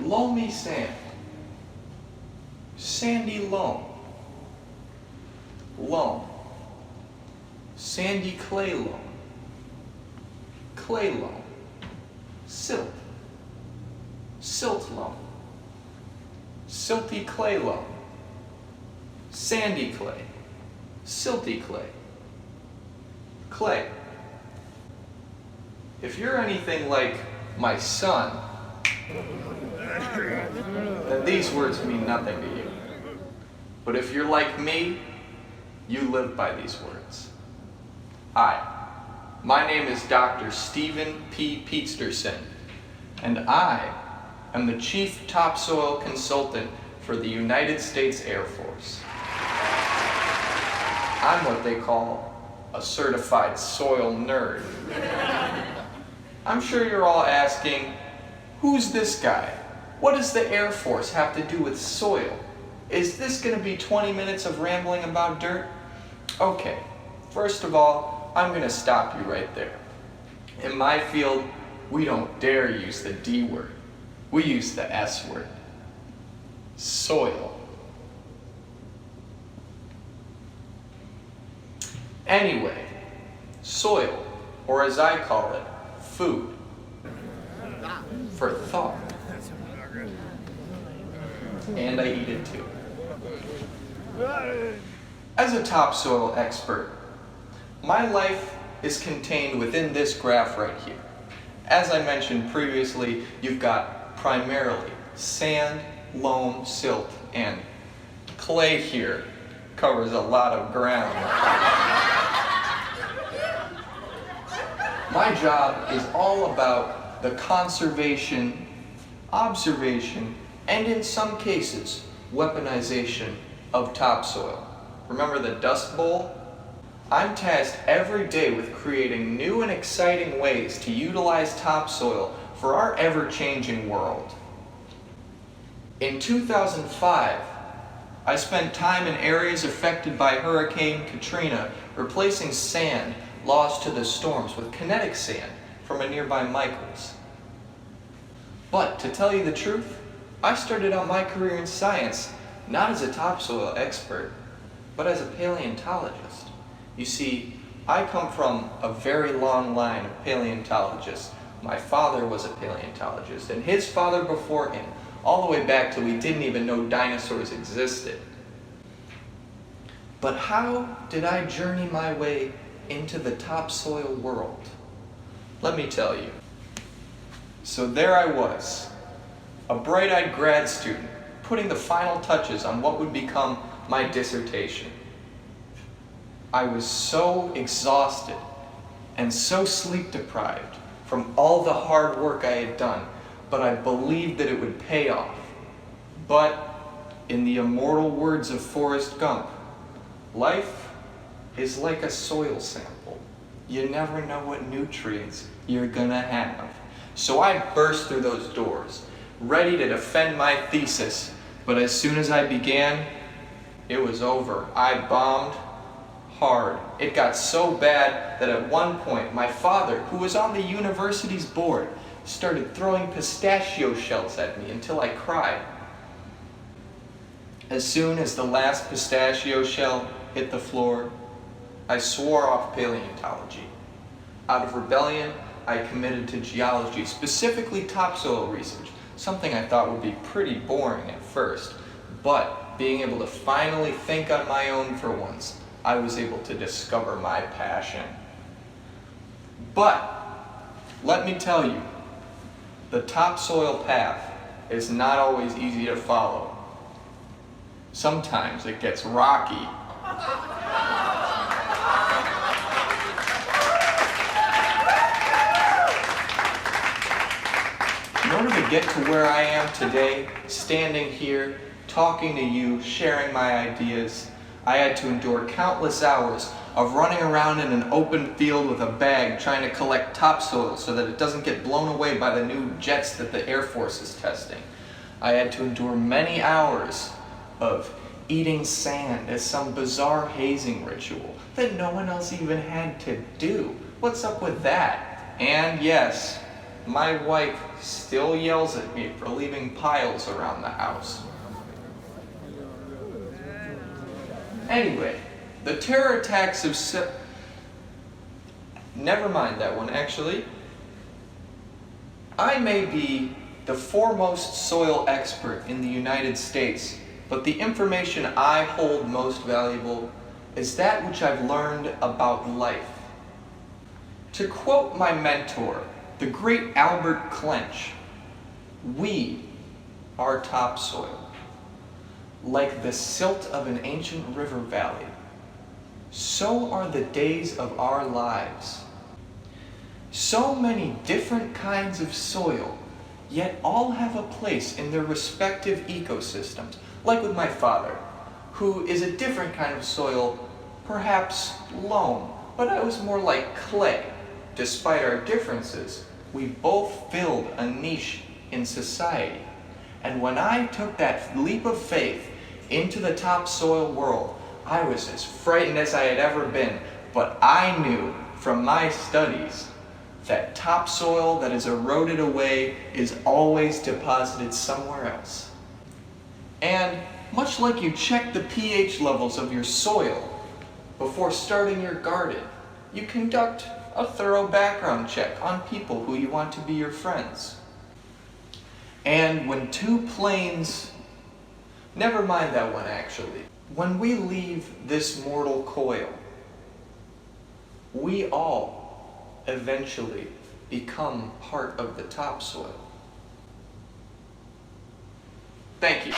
Loamy sand. Sandy loam. Loam. Sandy clay loam. Clay loam. Silt. Silt loam. Silty clay loam. Sandy clay. Silty clay. Clay. If you're anything like my son, then these words mean nothing to you. But if you're like me, you live by these words. Hi, my name is Dr. Stephen P. Peetsterson, and I am the Chief Topsoil Consultant for the United States Air Force. I'm what they call a certified soil nerd. I'm sure you're all asking, who's this guy? What does the Air Force have to do with soil? Is this going to be 20 minutes of rambling about dirt? Okay, first of all, I'm going to stop you right there. In my field, we don't dare use the D word. We use the S word. Soil. Anyway, soil, or as I call it, food. For thought. And I eat it too. As a topsoil expert, my life is contained within this graph right here. As I mentioned previously, you've got primarily sand, loam, silt, and clay here covers a lot of ground. My job is all about the conservation, observation, and in some cases, weaponization of topsoil. Remember the Dust Bowl? I'm tasked every day with creating new and exciting ways to utilize topsoil for our ever-changing world. In 2005, I spent time in areas affected by Hurricane Katrina replacing sand lost to the storms with kinetic sand from a nearby Michaels. But to tell you the truth, I started out my career in science not as a topsoil expert, but as a paleontologist. You see, I come from a very long line of paleontologists. My father was a paleontologist, and his father before him, all the way back till we didn't even know dinosaurs existed. But how did I journey my way into the topsoil world? Let me tell you. So there I was, a bright-eyed grad student, putting the final touches on what would become my dissertation. I was so exhausted and so sleep-deprived from all the hard work I had done, but I believed that it would pay off. But, in the immortal words of Forrest Gump, life is like a soil sample. You never know what nutrients you're gonna have. So I burst through those doors, ready to defend my thesis, but as soon as I began, it was over. I bombed hard. It got so bad that at one point, my father, who was on the university's board, started throwing pistachio shells at me until I cried. As soon as the last pistachio shell hit the floor, I swore off paleontology. Out of rebellion, I committed to geology, specifically topsoil research, something I thought would be pretty boring at first. But being able to finally think on my own for once, I was able to discover my passion. But, let me tell you, the topsoil path is not always easy to follow. Sometimes it gets rocky. In order to get to where I am today, standing here, talking to you, sharing my ideas, I had to endure countless hours of running around in an open field with a bag trying to collect topsoil so that it doesn't get blown away by the new jets that the Air Force is testing. I had to endure many hours of eating sand as some bizarre hazing ritual that no one else even had to do. What's up with that? And yes, my wife still yells at me for leaving piles around the house. Anyway, the terror attacks of never mind that one, actually. I may be the foremost soil expert in the United States, but the information I hold most valuable is that which I've learned about life. To quote my mentor, the great Albert Clench, we are topsoil, like the silt of an ancient river valley. So are the days of our lives. So many different kinds of soil, yet all have a place in their respective ecosystems, like with my father, who is a different kind of soil, perhaps loam, but I was more like clay. Despite our differences, we both filled a niche in society. And when I took that leap of faith into the topsoil world, I was as frightened as I had ever been, but I knew from my studies that topsoil that is eroded away is always deposited somewhere else. And much like you check the pH levels of your soil before starting your garden, you conduct a thorough background check on people who you want to be your friends. And when two planes, never mind that one actually, when we leave this mortal coil, we all eventually become part of the topsoil. Thank you.